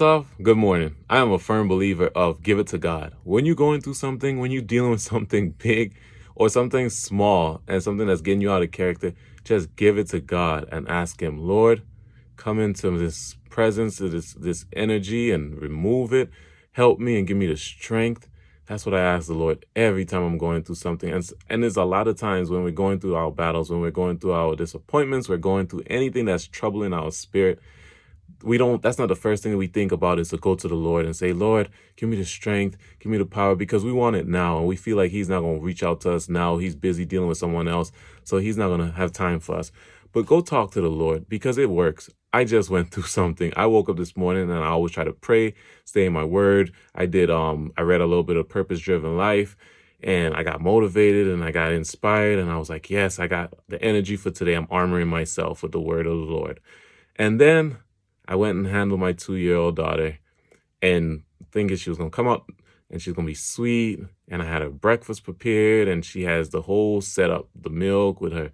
Off, good morning. I am a firm believer of give it to God. When you're going through something, when you're dealing with something big or something small and something that's getting you out of character, just give it to God and ask Him, Lord, come into this presence, to this energy and remove it. Help me and give me the strength. That's what I ask the Lord every time I'm going through something. And there's a lot of times when we're going through our battles, when we're going through our disappointments, we're going through anything that's troubling our spirit, we don't that's not the first thing that we think about, is to go to the Lord and say, Lord, give me the strength, give me the power, because we want it now and we feel like He's not going to reach out to us now. He's busy dealing with someone else, so He's not going to have time for us. But go talk to the Lord, because it works. I just went through something. I woke up this morning and I always try to pray, stay in my word. I read a little bit of Purpose Driven Life, and I got motivated and I got inspired, and I was like, yes, I got the energy for today. I'm armoring myself with the word of the Lord. And then I went and handled my 2-year-old daughter, and thinking she was going to come up and she's going to be sweet. And I had her breakfast prepared, and she has the whole setup, the milk with her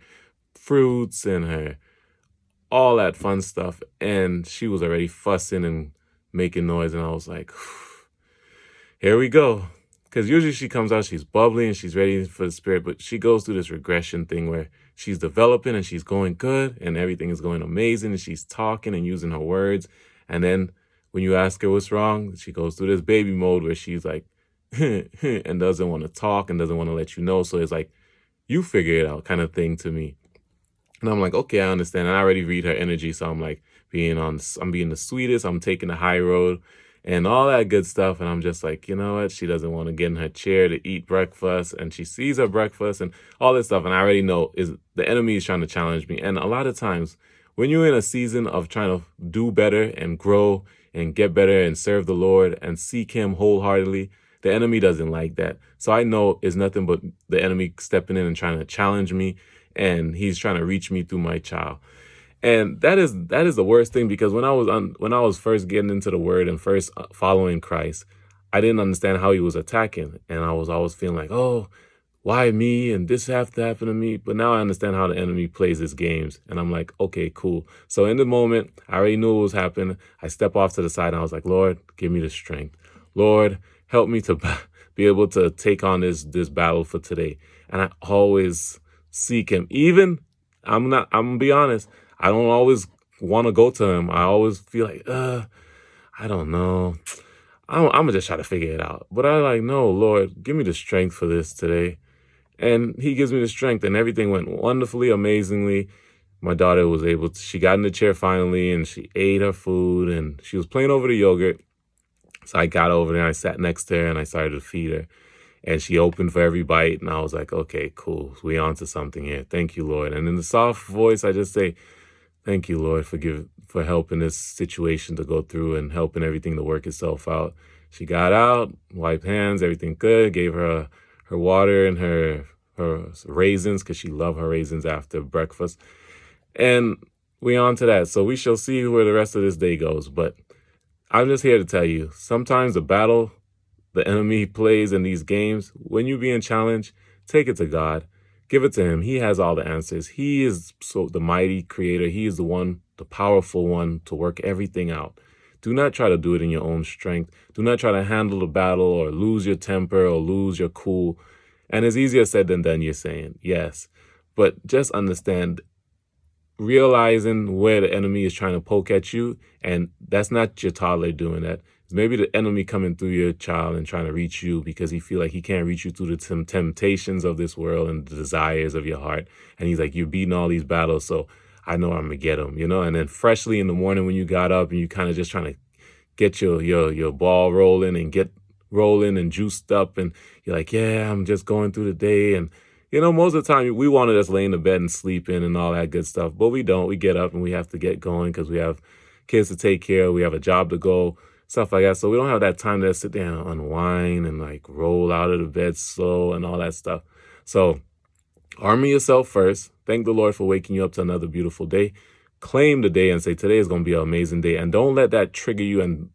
fruits and her all that fun stuff. And she was already fussing and making noise. And I was like, here we go. Because usually she comes out, she's bubbly and she's ready for the spirit, but she goes through this regression thing where she's developing and she's going good and everything is going amazing and she's talking and using her words. And then when you ask her what's wrong, she goes through this baby mode where she's like, and doesn't want to talk and doesn't want to let you know. So it's like, you figure it out kind of thing to me. And I'm like, okay, I understand. And I already read her energy. So I'm like I'm being the sweetest. I'm taking the high road and all that good stuff. And I'm just like, you know what? She doesn't want to get in her chair to eat breakfast, and she sees her breakfast and all this stuff. And I already know is the enemy is trying to challenge me. And a lot of times when you're in a season of trying to do better and grow and get better and serve the Lord and seek Him wholeheartedly, the enemy doesn't like that. So I know it's nothing but the enemy stepping in and trying to challenge me, and he's trying to reach me through my child. And that is the worst thing, because when I was first getting into the word and first following Christ, I didn't understand how He was attacking, and I was always feeling like, oh, why me? And this have to happen to me. But now I understand how the enemy plays his games, and I'm like, okay, cool. So in the moment, I already knew what was happening. I step off to the side and I was like, Lord, give me the strength. Lord, help me to be able to take on this battle for today. And I always seek Him. Even I'm gonna be honest, I don't always want to go to Him. I always feel like, I don't know. I'm gonna just try to figure it out. But I like, no, Lord, give me the strength for this today. And He gives me the strength, and everything went wonderfully, amazingly. My daughter was she got in the chair finally, and she ate her food, and she was playing over the yogurt. So I got over there and I sat next to her and I started to feed her. And she opened for every bite, and I was like, okay, cool. We on to something here. Thank you, Lord. And in the soft voice, I just say, thank you, Lord, for helping this situation to go through and helping everything to work itself out. She got out, wiped hands, everything good, gave her her water and her raisins, because she loved her raisins after breakfast. And we on to that. So we shall see where the rest of this day goes. But I'm just here to tell you, sometimes the battle the enemy plays in these games, when you're being challenged, take it to God. Give it to Him. He has all the answers. He is the mighty creator. He is the powerful one to work everything out. Do not try to do it in your own strength. Do not try to handle the battle or lose your temper or lose your cool. And it's easier said than done, you're saying, yes. But just understand, realizing where the enemy is trying to poke at you, and that's not your toddler doing that. It's maybe the enemy coming through your child and trying to reach you because he feel like he can't reach you through the temptations of this world and the desires of your heart. And he's like, you're beating all these battles, so I know I'm gonna get him, And then freshly in the morning when you got up and you kind of just trying to get your ball rolling and get rolling and juiced up, and you're like, yeah, I'm just going through the day. And most of the time we want to just lay in the bed and sleep in and all that good stuff, but we don't. We get up and we have to get going because we have kids to take care of, we have a job to go, stuff like that. So we don't have that time to sit down and unwind and like roll out of the bed slow and all that stuff. So armor yourself first. Thank the Lord for waking you up to another beautiful day. Claim the day and say, today is going to be an amazing day. And don't let that trigger you and